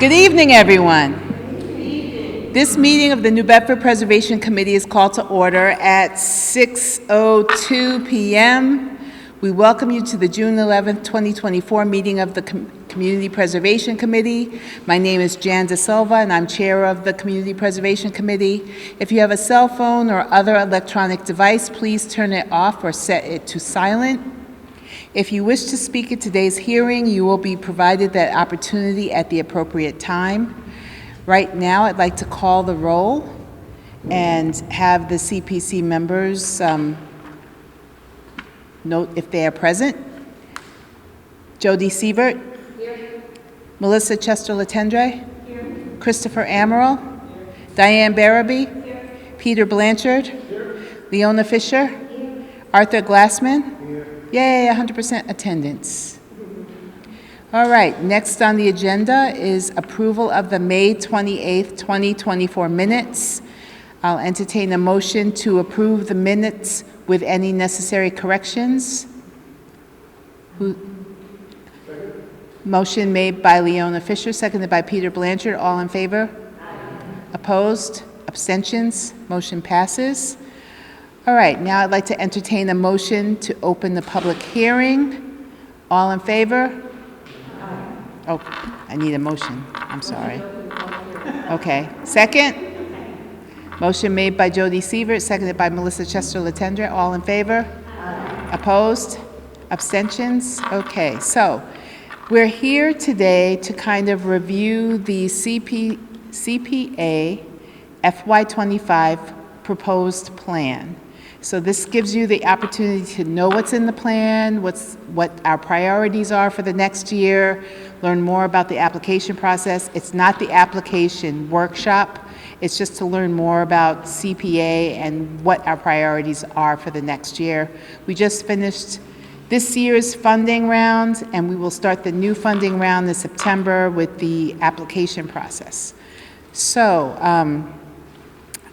Good evening, everyone. This meeting of the New Bedford Preservation Committee is called to order at 6:02 p.m. We welcome you to the June 11th, 2024 meeting of the Community Preservation Committee. My name is Jan De Silva, and I'm chair of the Community Preservation Committee. If you have a cell phone or other electronic device, please turn it off or set it to silent. If you wish to speak at today's hearing, you will be provided that opportunity at the appropriate time. Right now, I'd like to call the roll and have the CPC members note if they are present. Jody Sievert. Here. Melissa Chester-Latendre. Here. Christopher Amaral. Here. Diane Barabee. Here. Peter Blanchard. Here. Leona Fisher. Here. Arthur Glassman. Yay, 100% attendance. All right, next on the agenda is approval of the May 28th, 2024 minutes. I'll entertain a motion to approve the minutes with any necessary corrections. Motion made by Leona Fisher, seconded by Peter Blanchard. All in favor? Aye. Opposed? Abstentions? Motion passes. All right, now I'd like to entertain a motion to open the public hearing. All in favor? Aye. Oh, I need a motion. I'm sorry. Okay, second? Motion made by Jody Sievert, seconded by Melissa Chester-Latendre. All in favor? Aye. Opposed? Abstentions? Okay, so we're here today to kind of review the CPA FY25 proposed plan. So this gives you the opportunity to know what's in the plan, what our priorities are for the next year, learn more about the application process. It's not the application workshop. It's just to learn more about CPA and what our priorities are for the next year. We just finished this year's funding round, and we will start the new funding round in September with the application process. So,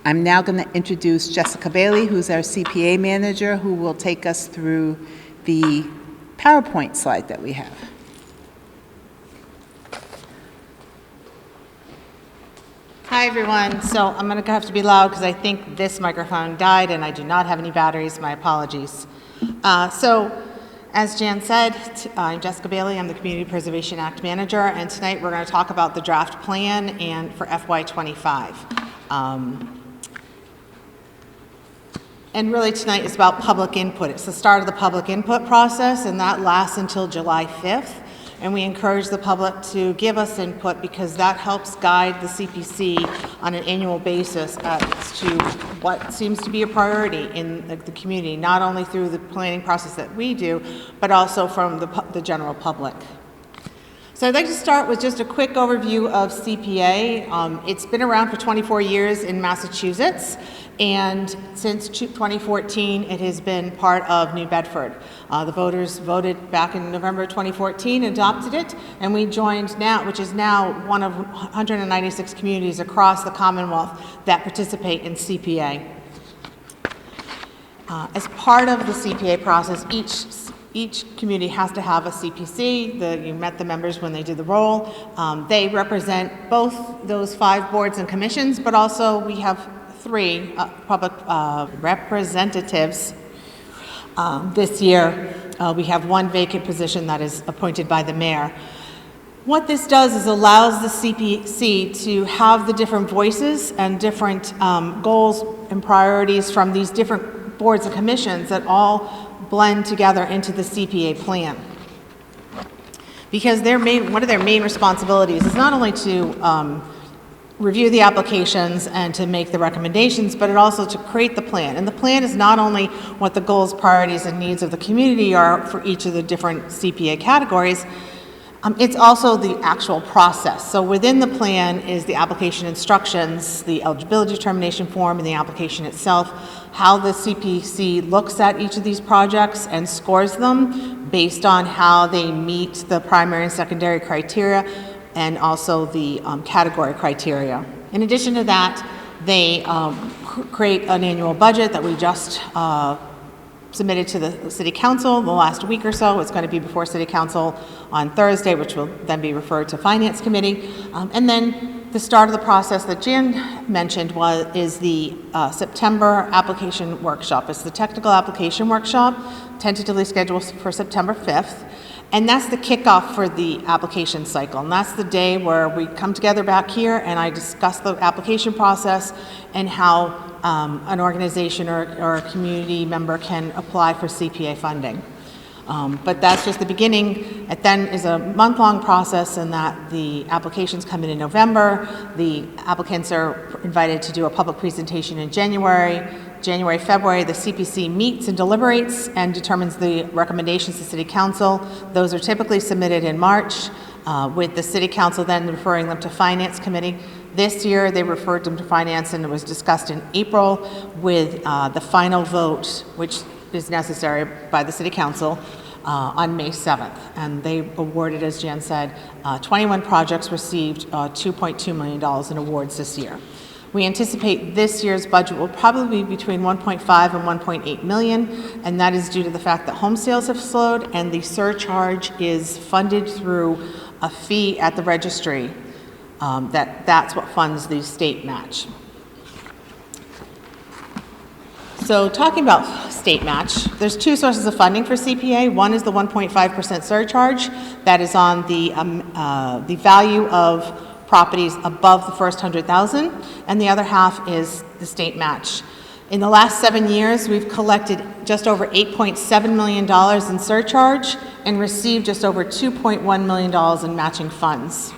I'm now going to introduce Jessica Bailey, who's our CPA manager, who will take us through the PowerPoint slide that we have. Hi, everyone. So I'm going to have to be loud because I think this microphone died and I do not have any batteries. My apologies. So as Jan said, I'm Jessica Bailey. I'm the Community Preservation Act manager, and tonight we're going to talk about the draft plan and for FY25. And really tonight is about public input. It's the start of the public input process, and that lasts until July 5th. And we encourage the public to give us input because that helps guide the CPC on an annual basis as to what seems to be a priority in the community, not only through the planning process that we do, but also from the general public. So I'd like to start with just a quick overview of CPA. It's been around for 24 years in Massachusetts, and since 2014, it has been part of New Bedford. The voters voted back in November 2014, adopted it, and we joined now, which is now one of 196 communities across the Commonwealth that participate in CPA. As part of the CPA process, each community has to have a CPC. You met the members when they did the roll. They represent both those 5 boards and commissions, but also we have 3 public representatives. This year, we have 1 vacant position that is appointed by the mayor. What this does is allows the CPC to have the different voices and different goals and priorities from these different boards and commissions that all blend together into the CPA plan. Because one of their main responsibilities is not only to review the applications and to make the recommendations, but also to create the plan. And the plan is not only what the goals, priorities, and needs of the community are for each of the different CPA categories, it's also the actual process. So within the plan is the application instructions, the eligibility determination form, and the application itself, how the CPC looks at each of these projects and scores them based on how they meet the primary and secondary criteria and also the category criteria. In addition to that, they create an annual budget that we just submitted to the city council the last week or so. It's going to be before city council on Thursday, which will then be referred to finance committee. And then the start of the process that Jan mentioned is the September application workshop. It's the technical application workshop, tentatively scheduled for September 5th. And that's the kickoff for the application cycle. And that's the day where we come together back here and I discuss the application process and how an organization or a community member can apply for CPA funding. But that's just the beginning. It then is a month-long process in that the applications come in November. The applicants are invited to do a public presentation in January, February. The CPC meets and deliberates and determines the recommendations to City Council. Those are typically submitted in March, with the City Council then referring them to Finance Committee. This year, they referred them to Finance, and it was discussed in April with the final vote, which is necessary by the City Council, on May 7th. And they awarded, as Jan said, 21 projects received $2.2 million in awards this year. We anticipate this year's budget will probably be between 1.5 and 1.8 million, and that is due to the fact that home sales have slowed and the surcharge is funded through a fee at the registry. That's what funds the state match. So talking about state match, there's two sources of funding for CPA. One is the 1.5% surcharge that is on the value of properties above the first 100,000, and the other half is the state match. In the last 7 years, we've collected just over $8.7 million in surcharge and received just over $2.1 million in matching funds.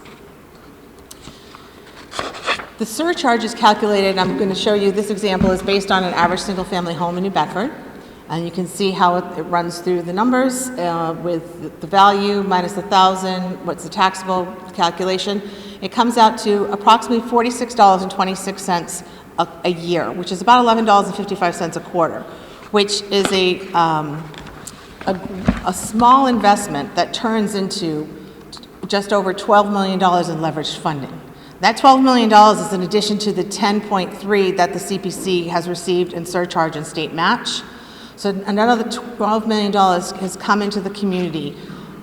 The surcharge is calculated, I'm going to show you, this example is based on an average single-family home in New Bedford. And you can see how it runs through the numbers with the value minus 1,000, what's the taxable calculation. It comes out to approximately $46.26 a year, which is about $11.55 a quarter, which is a small investment that turns into just over $12 million in leveraged funding. That $12 million is in addition to the $10.3 that the CPC has received in surcharge and state match. So another $12 million has come into the community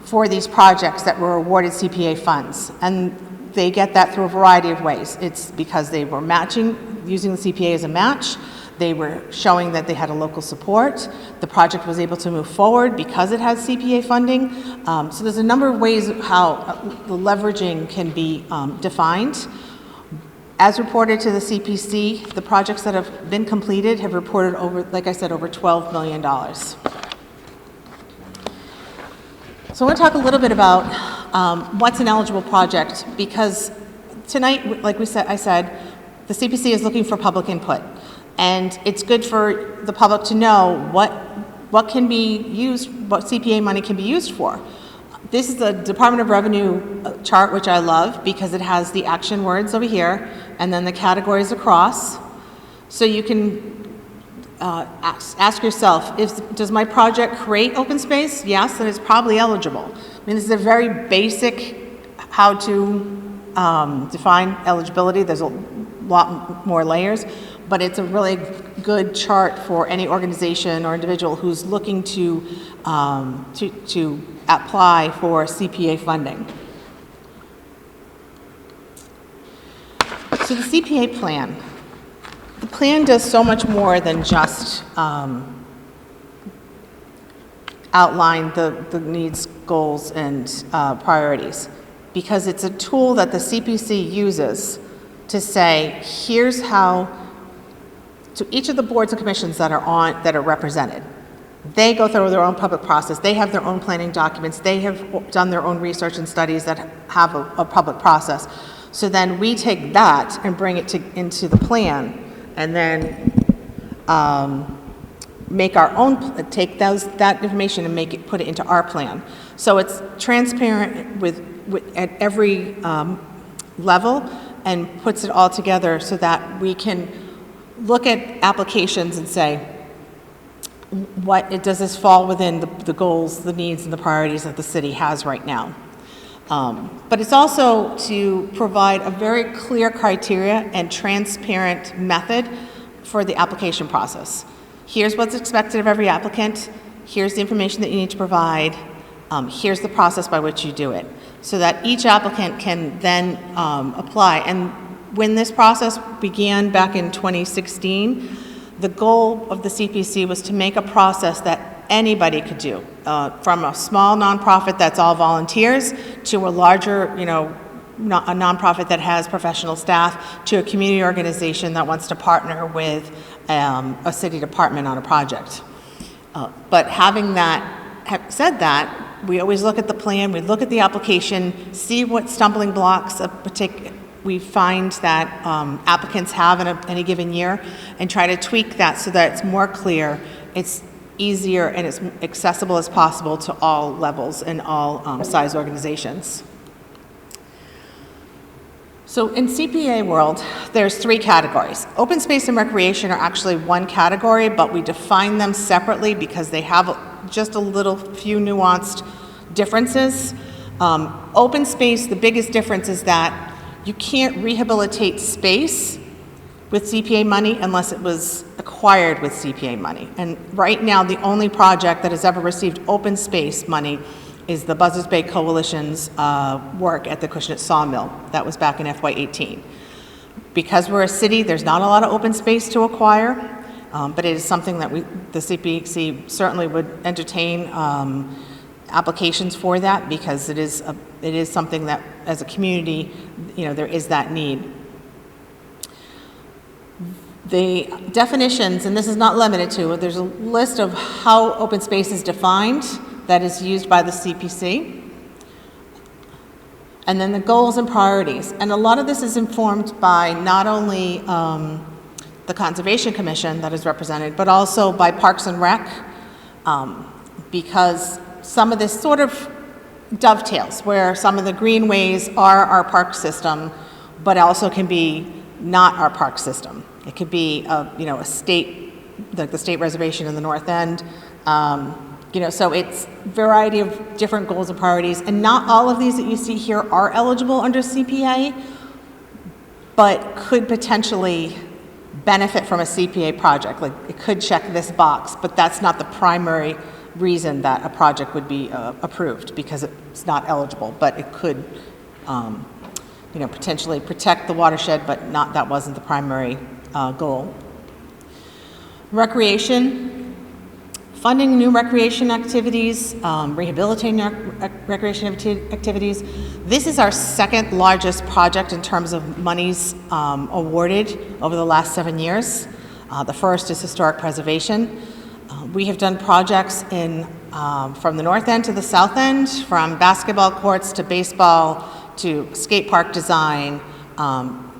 for these projects that were awarded CPA funds. And they get that through a variety of ways. It's because they were matching, using the CPA as a match. They were showing that they had a local support. The project was able to move forward because it has CPA funding. So there's a number of ways how the leveraging can be defined. As reported to the CPC, the projects that have been completed have reported over, like I said, over $12 million. So I want to talk a little bit about what's an eligible project, because tonight, like I said, the CPC is looking for public input. And it's good for the public to know what can be used, what CPA money can be used for. This is the Department of Revenue chart, which I love because it has the action words over here and then the categories across. So you can ask yourself, does my project create open space? Yes, then it's probably eligible. I mean, this is a very basic how to define eligibility. There's a lot more layers, but it's a really good chart for any organization or individual who's looking to apply for CPA funding. So the CPA plan. The plan does so much more than just outline the needs, goals, and priorities, because it's a tool that the CPC uses to say, here's how, to each of the boards and commissions that are represented. They go through their own public process. They have their own planning documents. They have done their own research and studies that have a public process. So then we take that and bring it into the plan, and then make our own, take that information and put it into our plan. So it's transparent at every level, and puts it all together so that we can look at applications and say, does this fall within the goals, the needs, and the priorities that the city has right now? But it's also to provide a very clear criteria and transparent method for the application process. here's what's expected of every applicant, here's the information that you need to provide, here's the process by which you do it, so that each applicant can then apply. And when this process began back in 2016, the goal of the CPC was to make a process that anybody could do, from a small nonprofit that's all volunteers to a larger, a nonprofit that has professional staff, to a community organization that wants to partner with a city department on a project. But having said that, we always look at the plan, we look at the application, see what stumbling blocks we find that applicants have in any given year, and try to tweak that so that it's more clear, it's easier, and it's accessible as possible to all levels and all size organizations. So in CPA world, there's 3 categories. Open space and recreation are actually one category, but we define them separately because they have just a little few nuanced differences. Open space, the biggest difference is that you can't rehabilitate space with CPA money unless it was acquired with CPA money. And right now, the only project that has ever received open space money is the Buzzards Bay Coalition's work at the Cushnet Sawmill. That was back in FY18. Because we're a city, there's not a lot of open space to acquire, but it is something that the CPC certainly would entertain applications for that, because it is something that, as a community, there is that need. The definitions, and this is not limited to, there's a list of how open space is defined that is used by the CPC. And then the goals and priorities. And a lot of this is informed by not only the Conservation Commission that is represented, but also by Parks and Rec, because some of this sort of dovetails, where some of the greenways are our park system, but also can be not our park system. It could be a state, like the state reservation in the north end. So it's a variety of different goals and priorities, and not all of these that you see here are eligible under CPA, but could potentially benefit from a CPA project. Like, it could check this box, but that's not the primary reason that a project would be approved, because it's not eligible, but it could potentially protect the watershed, but that wasn't the primary goal. Recreation, funding new recreation activities, rehabilitating recreation activities. This is our second largest project in terms of monies awarded over the last 7 years. The first is historic preservation. We have done projects from the north end to the south end, from basketball courts to baseball to skate park design,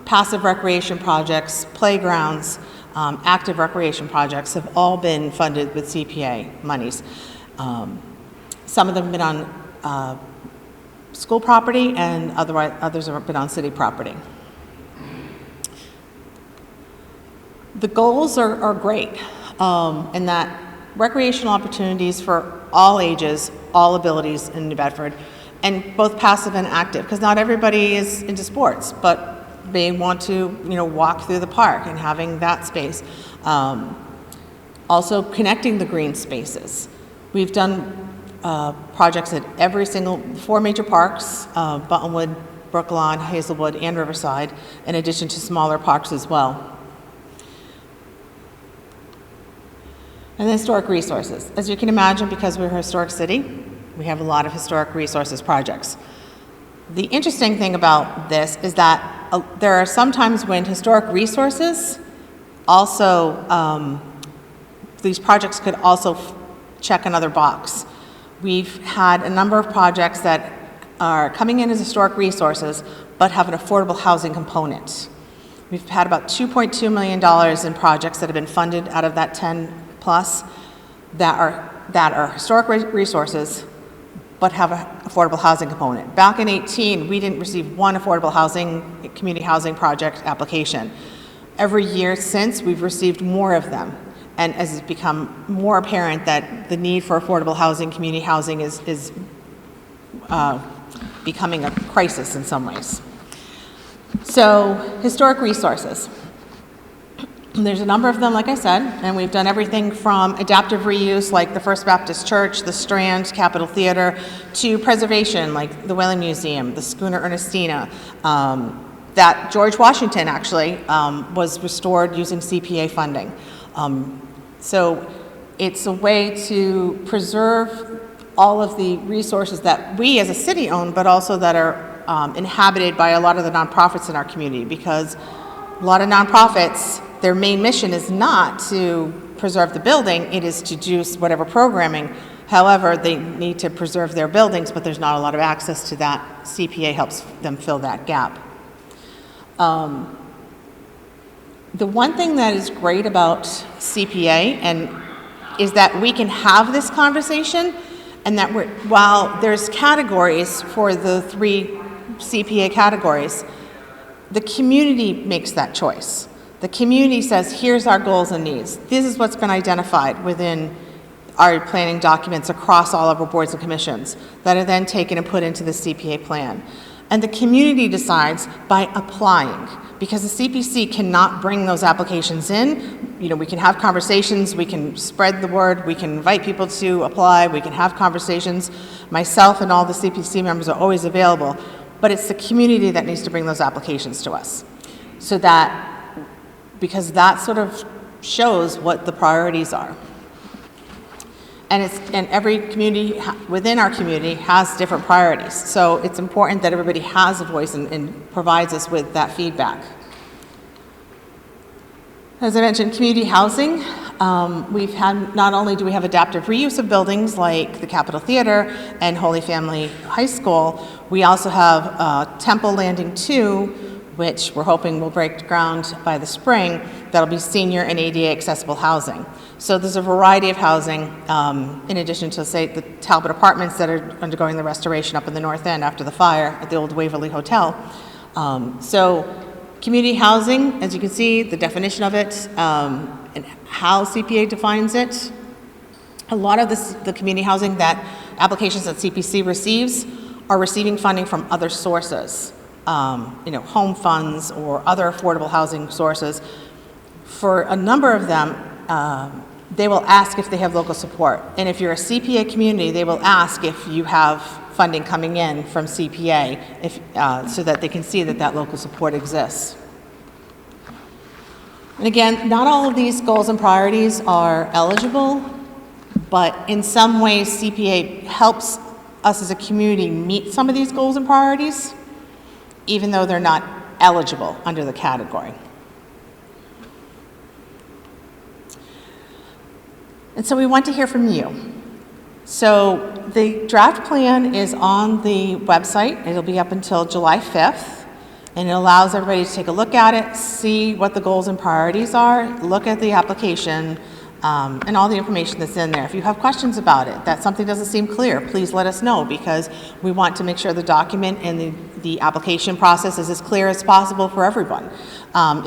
passive recreation projects, playgrounds, active recreation projects have all been funded with CPA monies. Some of them have been on school property, and others have been on city property. The goals are great in that recreational opportunities for all ages, all abilities in New Bedford, and both passive and active, because not everybody is into sports, but they want to, walk through the park and having that space. Also connecting the green spaces. We've done projects at every single 4 major parks, Buttonwood, Brooklawn, Hazelwood, and Riverside, in addition to smaller parks as well. And then historic resources. As you can imagine, because we're a historic city, we have a lot of historic resources projects. The interesting thing about this is that there are some times when historic resources also, these projects could also check another box. We've had a number of projects that are coming in as historic resources, but have an affordable housing component. We've had about $2.2 million in projects that have been funded out of that 10 plus that are historic resources, but have an affordable housing component. Back in 2018, we didn't receive one affordable housing, community housing project application. Every year since, we've received more of them. And as it's become more apparent that the need for affordable housing, community housing is becoming a crisis in some ways. So, historic resources. There's a number of them, like I said, and we've done everything from adaptive reuse, like the First Baptist Church, the Strand, Capitol Theater, to preservation, like the Whaling Museum, the Schooner Ernestina. That George Washington actually was restored using CPA funding. So it's a way to preserve all of the resources that we as a city own, but also that are inhabited by a lot of the nonprofits in our community, because a lot of nonprofits, their main mission is not to preserve the building, it is to do whatever programming. However, they need to preserve their buildings, but there's not a lot of access to that. CPA helps them fill that gap. The one thing that is great about CPA is that we can have this conversation, and that while there's categories for the 3 CPA categories, the community makes that choice. The community says, here's our goals and needs. This is what's been identified within our planning documents across all of our boards and commissions that are then taken and put into the CPA plan. And the community decides by applying, because the CPC cannot bring those applications in. You know, we can have conversations, we can spread the word, we can invite people to apply, we can have conversations. Myself and all the CPC members are always available, but it's the community that needs to bring those applications to us. So that, because that sort of shows what the priorities are. And every community within our community has different priorities. So it's important that everybody has a voice and provides us with that feedback. As I mentioned, community housing. We've had, not only do we have adaptive reuse of buildings like the Capitol Theater and Holy Family High School, we also have Temple Landing 2, which we're hoping will break ground by the spring, that'll be senior and ADA accessible housing. So there's a variety of housing, in addition to, say, the Talbot Apartments that are undergoing the restoration up in the North End after the fire at the old Waverly Hotel. So community housing, as you can see, the definition of it, and how CPA defines it. A lot of the community housing that applications that CPC receives are receiving funding from other sources. Home funds or other affordable housing sources. For a number of them, they will ask if they have local support. And if you're a CPA community, they will ask if you have funding coming in from CPA, so that they can see that that local support exists. And again, not all of these goals and priorities are eligible, but in some ways CPA helps us as a community meet some of these goals and priorities, even though they're not eligible under the category. And so we want to hear from you. So the draft plan is on the website. It'll be up until July 5th, and it allows everybody to take a look at it, see what the goals and priorities are, look at the application, and all the information that's in there. If you have questions about it, that something doesn't seem clear, please let us know, because we want to make sure the document and the application process is as clear as possible for everyone.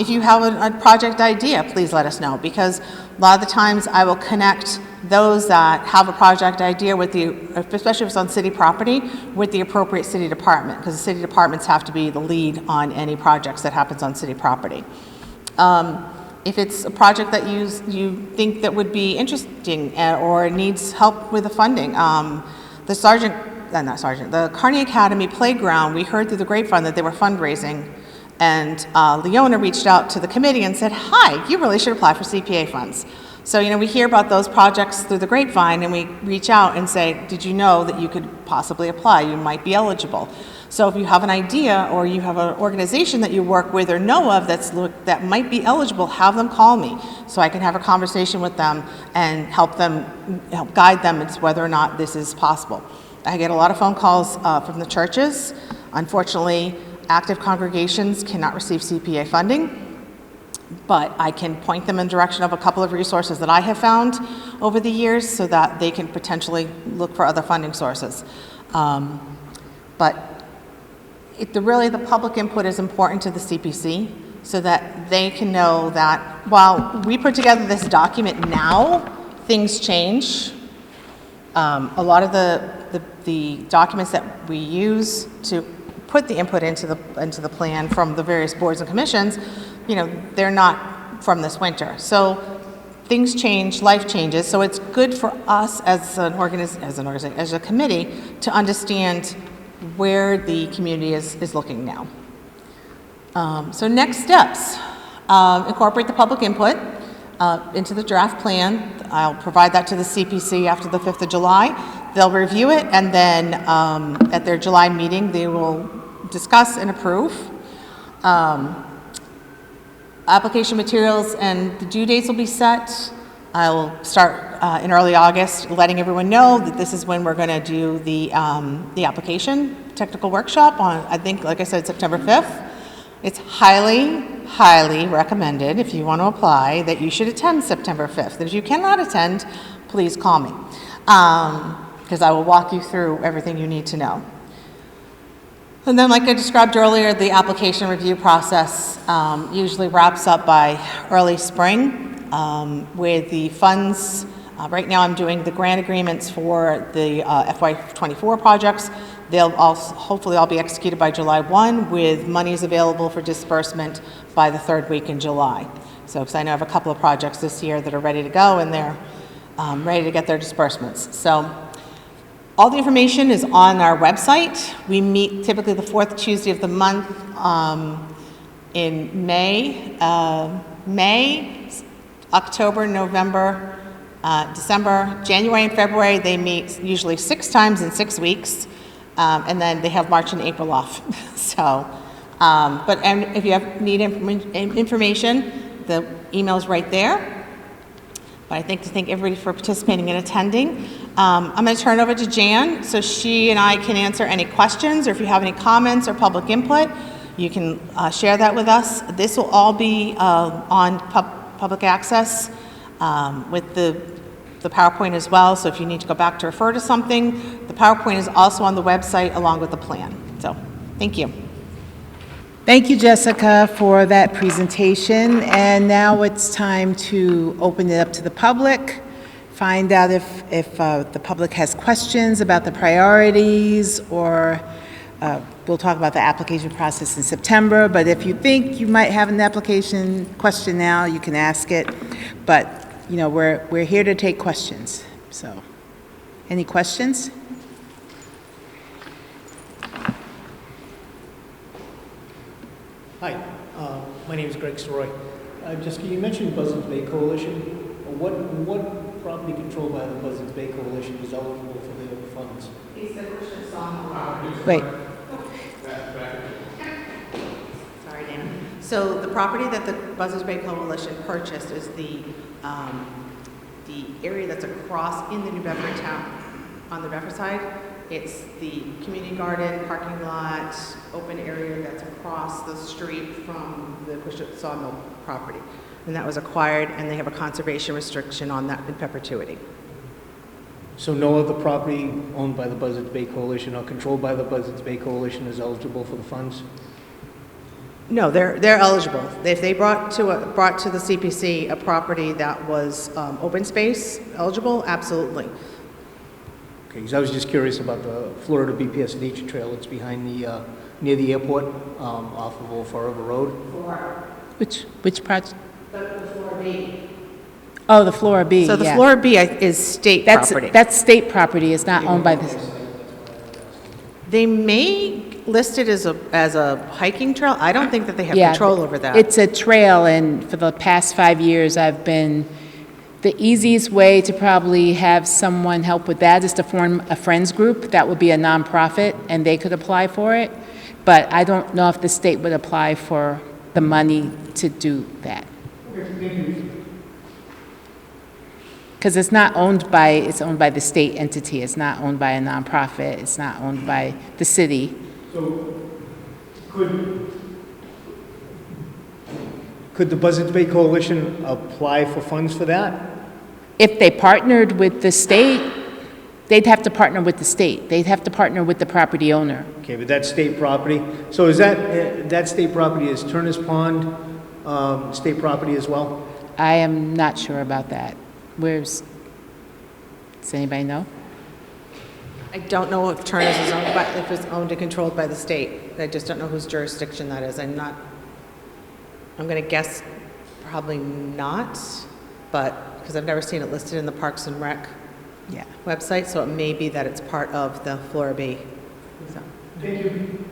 If you have a project idea, please let us know, because a lot of the times I will connect those that have a project idea with especially if it's on city property, with the appropriate city department, because the city departments have to be the lead on any projects that happens on city property. If it's a project that you think that would be interesting or needs help with the funding, the Carney Academy Playground, we heard through the grapevine that they were fundraising, and Leona reached out to the committee and said, hi, you really should apply for CPA funds. So, we hear about those projects through the grapevine, and we reach out and say, did you know that you could possibly apply? You might be eligible. So if you have an idea or you have an organization that you work with or know of that might be eligible, have them call me so I can have a conversation with them and help guide them as whether or not this is possible. I get a lot of phone calls from the churches. Unfortunately, active congregations cannot receive CPA funding, but I can point them in the direction of a couple of resources that I have found over the years so that they can potentially look for other funding sources. But really the public input is important to the CPC so that they can know that while we put together this document now, things change. A lot of the documents that we use to put the input into the plan from the various boards and commissions, they're not from this winter. So things change, life changes, so it's good for us as a committee to understand where the community is looking now. So next steps, incorporate the public input into the draft plan. I'll provide that to the CPC after the 5th of July. They'll review it, and then at their July meeting, they will discuss and approve. Application materials and the due dates will be set. I will start in early August, letting everyone know that this is when we're going to do the application technical workshop on, I think, like I said, September 5th. It's highly, highly recommended, if you want to apply, that you should attend September 5th. And if you cannot attend, please call me, because I will walk you through everything you need to know. And then, like I described earlier, the application review process usually wraps up by early spring with the funds. Right now I'm doing the grant agreements for the FY24 projects. They'll hopefully all be executed by July 1 with monies available for disbursement by the 3rd week in July. So, because I know I have a couple of projects this year that are ready to go and they're ready to get their disbursements. So all the information is on our website. We meet typically the 4th Tuesday of the month in May, October, November, December, January, and February. They meet usually 6 times in 6 weeks, and then they have March and April off. So, and if you need information, the email's right there. But I think to thank everybody for participating and attending. I'm going to turn it over to Jan so she and I can answer any questions, or if you have any comments or public input, you can share that with us. This will all be on public access with the PowerPoint as well. So if you need to go back to refer to something, the PowerPoint is also on the website along with the plan. So thank you. Thank you, Jessica, for that presentation. And now it's time to open it up to the public, find out if the public has questions about the priorities, or we'll talk about the application process in September. But if you think you might have an application question now, you can ask it. But, you know, we're here to take questions. So, any questions? Hi, my name is Greg Soroy. Jessica, you mentioned Buzzards Bay Coalition. What property controlled by the Buzzards Bay Coalition is eligible for their funds? It's the Christian song property. Wait. Sorry, Dan. So the property that the Buzzards Bay Coalition purchased is the area that's across in the New Bedford town, on the Bedford side. It's the community garden, parking lot, open area that's across the street from the Cushit Sawmill property. And that was acquired, and they have a conservation restriction on that in perpetuity. So no other property owned by the Buzzards Bay Coalition or controlled by the Buzzards Bay Coalition is eligible for the funds? No, they're eligible. If they brought to the CPC a property that was open space eligible, absolutely. Okay, because I was just curious about the Florida BPS Nature Trail that's behind the near the airport off of Old Forever Road. Which project? The Flora B. Oh, the Flora B. So the yeah. Flora B is state property. That's state property. It's not owned by the. They may list it as a hiking trail. I don't think that they have control over that. It's a trail, and for the past 5 years, I've been. The easiest way to probably have someone help with that is to form a friends group. That would be a nonprofit, and they could apply for it. But I don't know if the state would apply for the money to do that. Because it's owned by the state entity. It's not owned by a nonprofit. It's not owned by the city. So could the Buzzards Bay Coalition apply for funds for that? If they partnered with the state, they'd have to partner with the state. They'd have to partner with the property owner. Okay, but that's state property. So is that state property is Turner's Pond state property as well? I am not sure about that. Does anybody know? I don't know if Turner's is owned by, if it's owned and controlled by the state. I just don't know whose jurisdiction that is. I'm going to guess probably not, but, because I've never seen it listed in the Parks and Rec Yeah. website, so it may be that it's part of the Flora B. So. Thank you.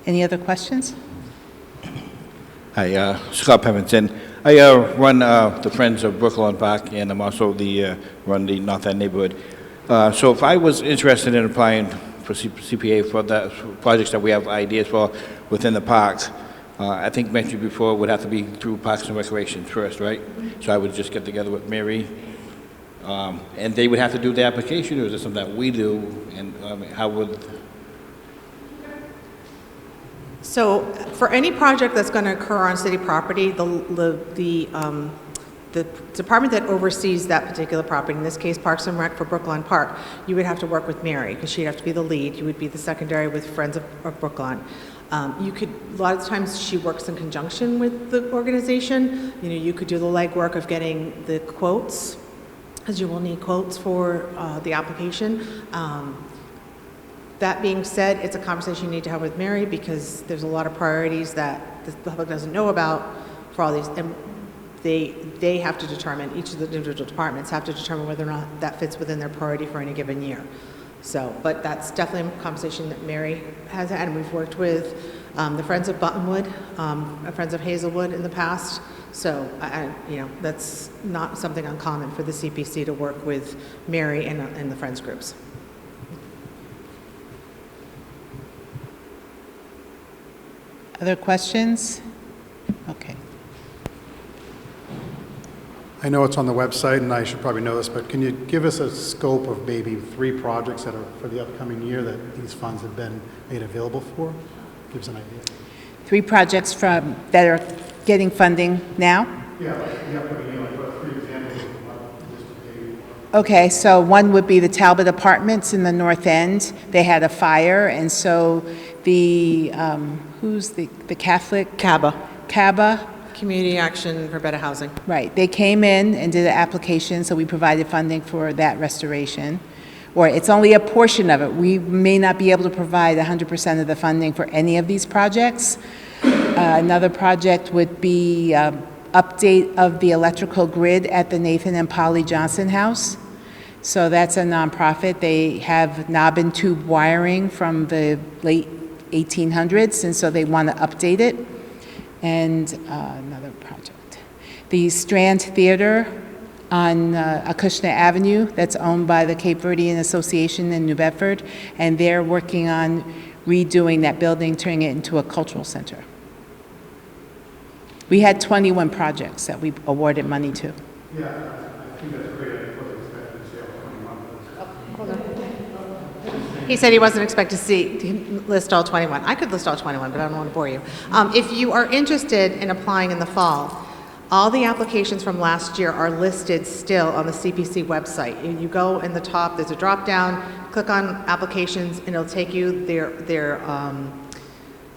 Any other questions? Hi, Scott Pemberton. I run the Friends of Brooklyn Park, and I'm also run the North End neighborhood. So if I was interested in applying for CPA for the projects that we have ideas for within the parks, I think mentioned before, it would have to be through Parks and Recreation first, right? So I would just get together with Mary, and they would have to do the application, or is it something that we do? And how would... So for any project that's going to occur on city property, the department that oversees that particular property, in this case Parks and Rec for Brookline Park, you would have to work with Mary because she'd have to be the lead. You would be the secondary with Friends of Brookline. You could, a lot of times she works in conjunction with the organization. You know, you could do the legwork of getting the quotes, because you will need quotes for the application. That being said, it's a conversation you need to have with Mary because there's a lot of priorities that the public doesn't know about for all these, and they have to determine, each of the individual departments have to determine whether or not that fits within their priority for any given year. So, but that's definitely a conversation that Mary has had, and we've worked with the Friends of Buttonwood, Friends of Hazelwood in the past. So, you know, that's not something uncommon for the CPC to work with Mary and the Friends groups. Other questions? Okay. I know it's on the website, and I should probably know this, but can you give us a scope of maybe 3 projects that are for the upcoming year that these funds have been made available for? Give us an idea. 3 projects that are getting funding now? Yeah, like the upcoming year, like what 3 examples of what this would be? Okay, so one would be the Talbot Apartments in the North End. They had a fire, and so the, who's the Catholic? CABA. Community Action for Better Housing. Right, they came in and did an application, so we provided funding for that restoration. Or it's only a portion of it. We may not be able to provide 100% of the funding for any of these projects. Another project would be update of the electrical grid at the Nathan and Polly Johnson House. So that's a nonprofit. They have knob and tube wiring from the late 1800s, and so they want to update it. And another project. The Strand Theater on Acushnet Avenue, that's owned by the Cape Verdean Association in New Bedford, and they're working on redoing that building, turning it into a cultural center. We had 21 projects that we awarded money to. Yeah, I think that's great. I wasn't expecting to say all 21. He said he wasn't expected to list all 21. I could list all 21, but I don't want to bore you. If you are interested in applying in the fall, all the applications from last year are listed still on the CPC website. You go in the top, there's a drop down, click on applications, and it'll take you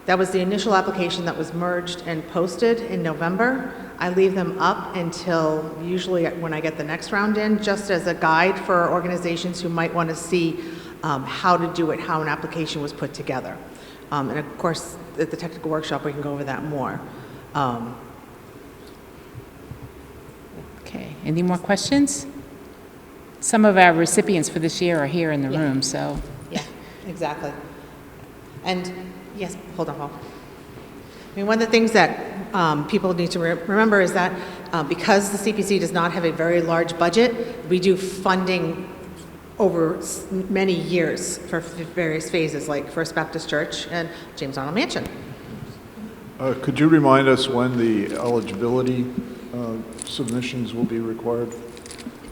that was the initial application that was merged and posted in November. I leave them up until usually when I get the next round in, just as a guide for organizations who might want to see how to do it, how an application was put together. And of course, at the technical workshop, we can go over that more. Okay, any more questions? Some of our recipients for this year are here in the room, so. Yeah, exactly. And yes, hold on, Paul. I mean, one of the things that people need to remember is that because the CPC does not have a very large budget, we do funding over many years for various phases, like First Baptist Church and James Arnold Mansion. Could you remind us when the eligibility submissions will be required?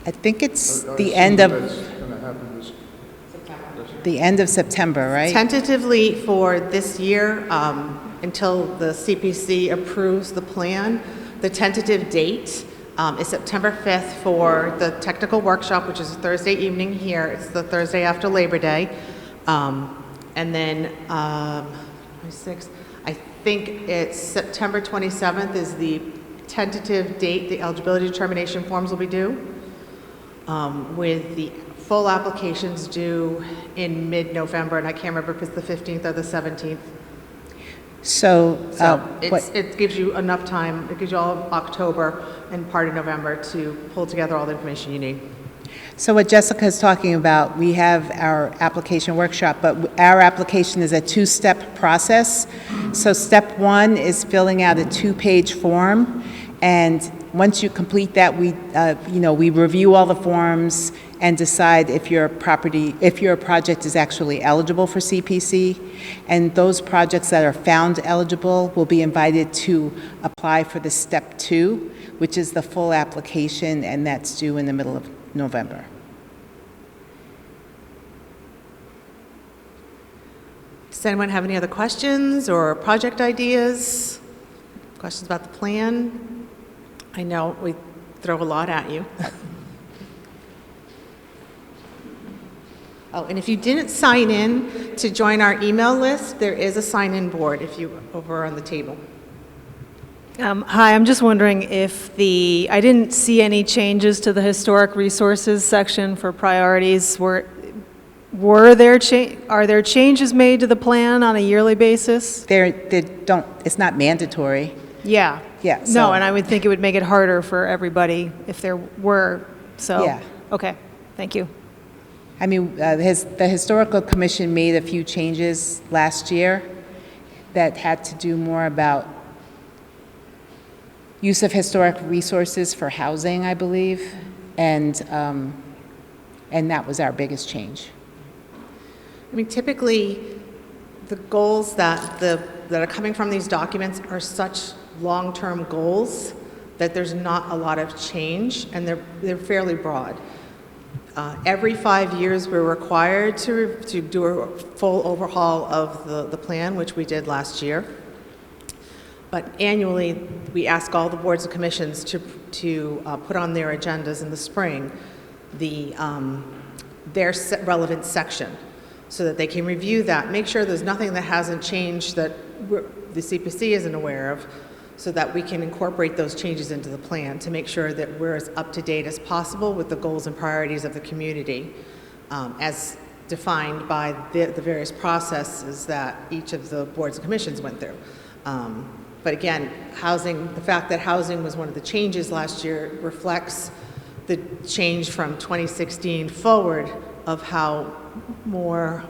I think it's I the assume end of, that's going to happen this the end of September, right? Tentatively for this year, until the CPC approves the plan, the tentative date is September 5th for the technical workshop, which is a Thursday evening here. It's the Thursday after Labor Day. And then 26th, I think it's September 27th is the tentative date the eligibility determination forms will be due, with the full applications due in mid-November, and I can't remember if it's the 15th or the 17th. So, So what- it gives you enough time, it gives you all of October and part of November to pull together all the information you need. So what Jessica is talking about, we have our application workshop, but our application is a two-step process. So step one is filling out a two-page form, and once you complete that, we review all the forms and decide if your project is actually eligible for CPC. And those projects that are found eligible will be invited to apply for the step two, which is the full application, and that's due in the middle of November. Does anyone have any other questions or project ideas? Questions about the plan? I know we throw a lot at you. Oh, and if you didn't sign in to join our email list, there is a sign-in board over on the table. Hi, I'm just wondering if I didn't see any changes to the historic resources section for priorities. Are there changes made to the plan on a yearly basis? It's not mandatory. Yeah. Yeah, No, so- and I would think it would make it harder for everybody if there were, so. Yeah. Okay, thank you. I mean, the Historical Commission made a few changes last year that had to do more about use of historic resources for housing, I believe, and that was our biggest change. I mean, typically, the goals that are coming from these documents are such long-term goals that there's not a lot of change, and they're fairly broad. Every 5 years, we're required to do a full overhaul of the plan, which we did last year. But annually, we ask all the boards and commissions to put on their agendas in the spring their relevant section, so that they can review that, make sure there's nothing that hasn't changed that the CPC isn't aware of, so that we can incorporate those changes into the plan to make sure that we're as up to date as possible with the goals and priorities of the community, as defined by the various processes that each of the boards and commissions went through. But again, the fact that housing was one of the changes last year reflects the change from 2016 forward of how more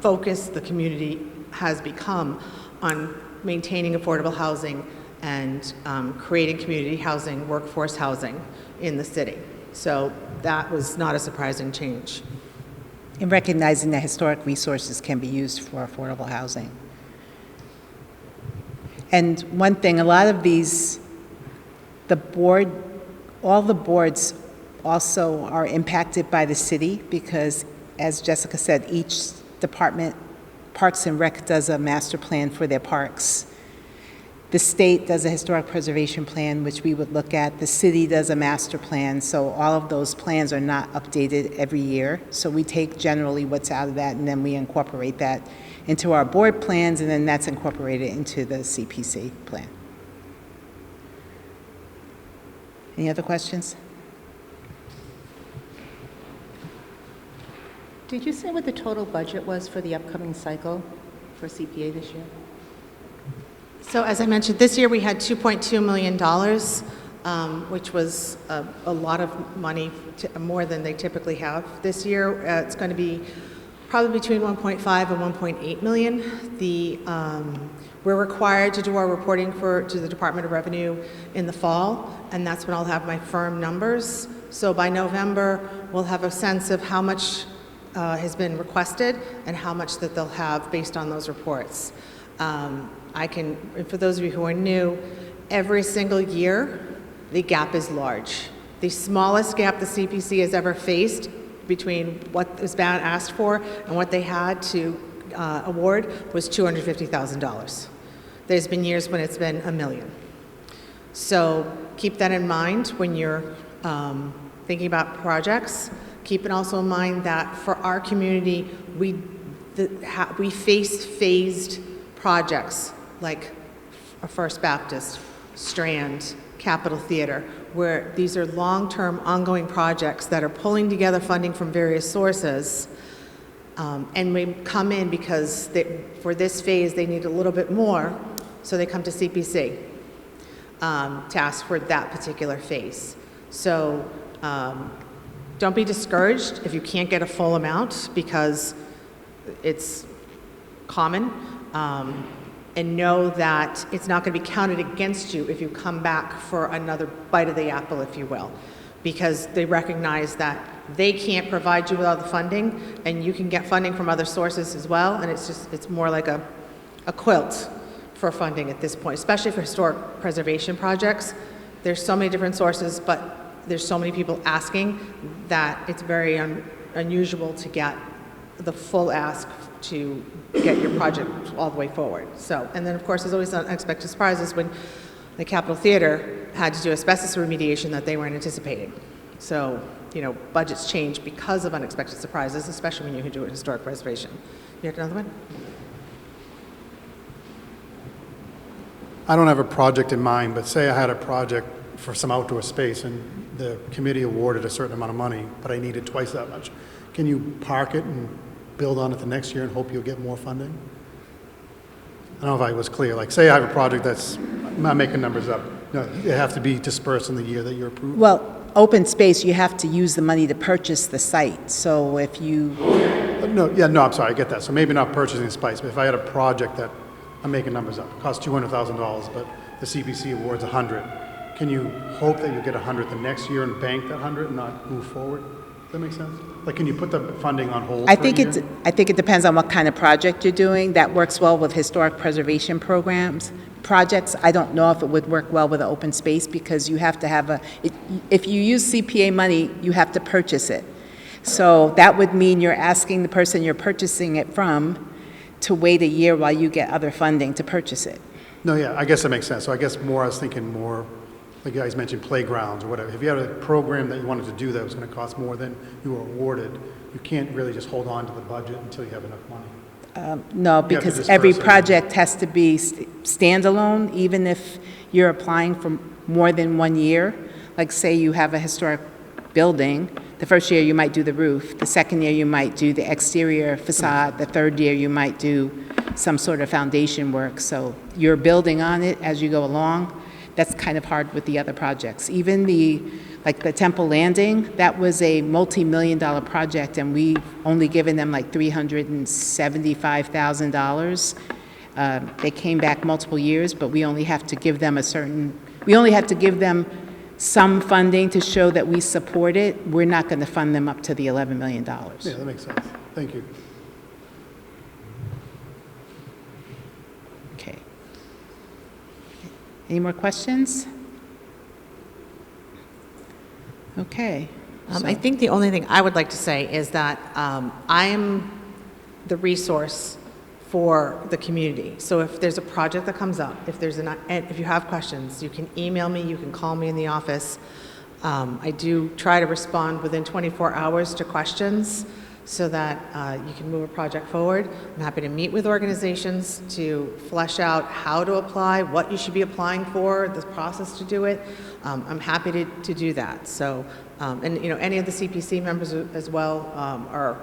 focused the community has become on maintaining affordable housing and creating community housing, workforce housing in the city. So that was not a surprising change. In recognizing that historic resources can be used for affordable housing. And one thing, a lot of these, all the boards also are impacted by the city because, as Jessica said, each department, Parks and Rec, does a master plan for their parks. The state does a historic preservation plan, which we would look at. The city does a master plan, so all of those plans are not updated every year. So we take generally what's out of that, and then we incorporate that into our board plans, and then that's incorporated into the CPC plan. Any other questions? Did you say what the total budget was for the upcoming cycle for CPA this year? So as I mentioned, this year we had $2.2 million, which was a lot of money, more than they typically have. This year, it's going to be probably between 1.5 and 1.8 million. We're required to do our reporting to the Department of Revenue in the fall, and that's when I'll have my firm numbers. So by November, we'll have a sense of how much has been requested and how much that they'll have based on those reports. For those of you who are new, every single year, the gap is large. The smallest gap the CPC has ever faced between what was asked for and what they had to award was $250,000. There's been years when it's been $1 million. So keep that in mind when you're thinking about projects. Keep it also in mind that for our community, we face phased projects like a First Baptist, Strand, Capitol Theater, where these are long-term ongoing projects that are pulling together funding from various sources, and we come in because for this phase they need a little bit more, so they come to CPC to ask for that particular phase. So don't be discouraged if you can't get a full amount, because it's common, and know that it's not going to be counted against you if you come back for another bite of the apple, if you will, because they recognize that they can't provide you with all the funding, and you can get funding from other sources as well, and it's more like a quilt for funding at this point, especially for historic preservation projects. There's so many different sources, but there's so many people asking that it's very unusual to get the full ask to get your project all the way forward. So, and then of course there's always unexpected surprises when the Capitol Theater had to do asbestos remediation that they weren't anticipating. So, you know, budgets change because of unexpected surprises, especially when you do historic preservation. You had another one? I don't have a project in mind, but say I had a project for some outdoor space and the committee awarded a certain amount of money, but I needed twice that much. Can you park it and build on it the next year and hope you'll get more funding? I don't know if I was clear. Like, say I have a project that's, I'm not making numbers up. No, it have to be dispersed in the year that you're approved. Well, open space, you have to use the money to purchase the site. So if you, No, I'm sorry, I get that. So maybe not purchasing the space, but if I had a project that, I'm making numbers up, it costs $200,000, but the CPC awards 100. Can you hope that you get 100 the next year and bank that 100 and not move forward? Does that make sense? Like, can you put the funding on hold I for a think year? I think it depends on what kind of project you're doing. That works well with historic preservation projects. I don't know if it would work well with an open space, because you have to have if you use CPA money, you have to purchase it. So that would mean you're asking the person you're purchasing it from to wait a year while you get other funding to purchase it. No, yeah, I guess that makes sense. So I guess more, I was thinking more, like you guys mentioned, playgrounds or whatever. If you had a program that you wanted to do that was going to cost more than you were awarded, you can't really just hold on to the budget until you have enough money. No, to because disperse every it. project has to be standalone, even if you're applying for more than 1 year. Like, say you have a historic building, the first year you might do the roof, the second year you might do the exterior facade, the third year you might do some sort of foundation work. So you're building on it as you go along. That's kind of hard with the other projects. Even the Temple Landing, that was a multi-million-dollar project, and we've only given them like $375,000. They came back multiple years, but we only have to give them some funding to show that we support it. We're not going to fund them up to the $11 million. Yeah, that makes sense. Thank you. Okay. Any more questions? Okay. I think the only thing I would like to say is that I am the resource for the community. So if there's a project that comes up, if you have questions, you can email me, you can call me in the office. I do try to respond within 24 hours to questions so that you can move a project forward. I'm happy to meet with organizations to flesh out how to apply, what you should be applying for, the process to do it. I'm happy to do that. So, and you know, any of the CPC members as well are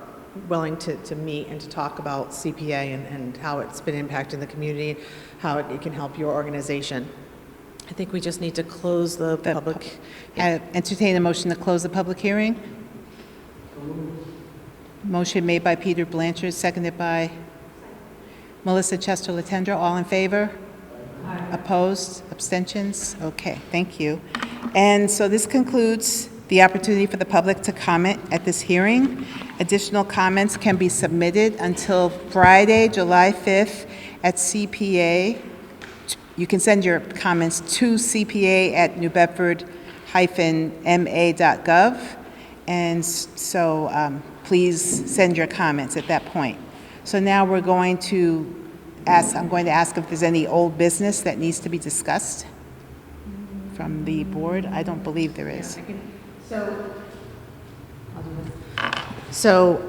willing to meet and to talk about CPA and how it's been impacting the community, how it can help your organization. I think we just need to close the public. Entertain a motion to close the public hearing. Motion made by Peter Blanchard, seconded by Melissa Chester-Latendra. All in favor? Aye. Opposed? Abstentions? Okay, thank you. And so this concludes the opportunity for the public to comment at this hearing. Additional comments can be submitted until Friday, July 5th at CPA. You can send your comments to cpa@newbedford-ma.gov. And so please send your comments at that point. So now I'm going to ask if there's any old business that needs to be discussed from the board. I don't believe there is. So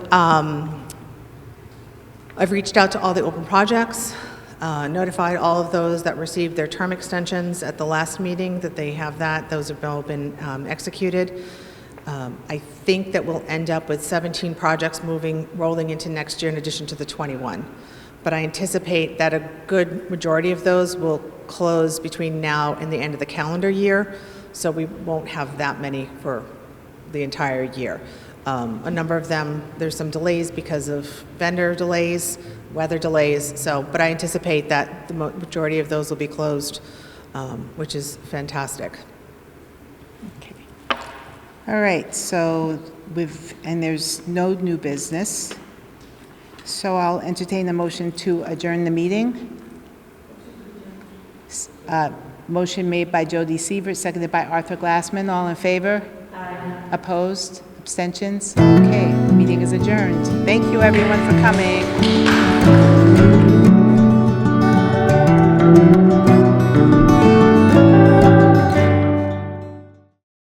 I've reached out to all the open projects, notified all of those that received their term extensions at the last meeting that they have that. Those have all been executed. I think that we'll end up with 17 projects rolling into next year in addition to the 21. But I anticipate that a good majority of those will close between now and the end of the calendar year, so we won't have that many for the entire year. A number of them, there's some delays because of vendor delays, weather delays, but I anticipate that the majority of those will be closed, which is fantastic. Okay. All right, so and there's no new business. So I'll entertain a motion to adjourn the meeting. Motion made by Jody Sievert, seconded by Arthur Glassman. All in favor? Aye. Opposed? Abstentions? Okay, meeting is adjourned. Thank you, everyone, for coming.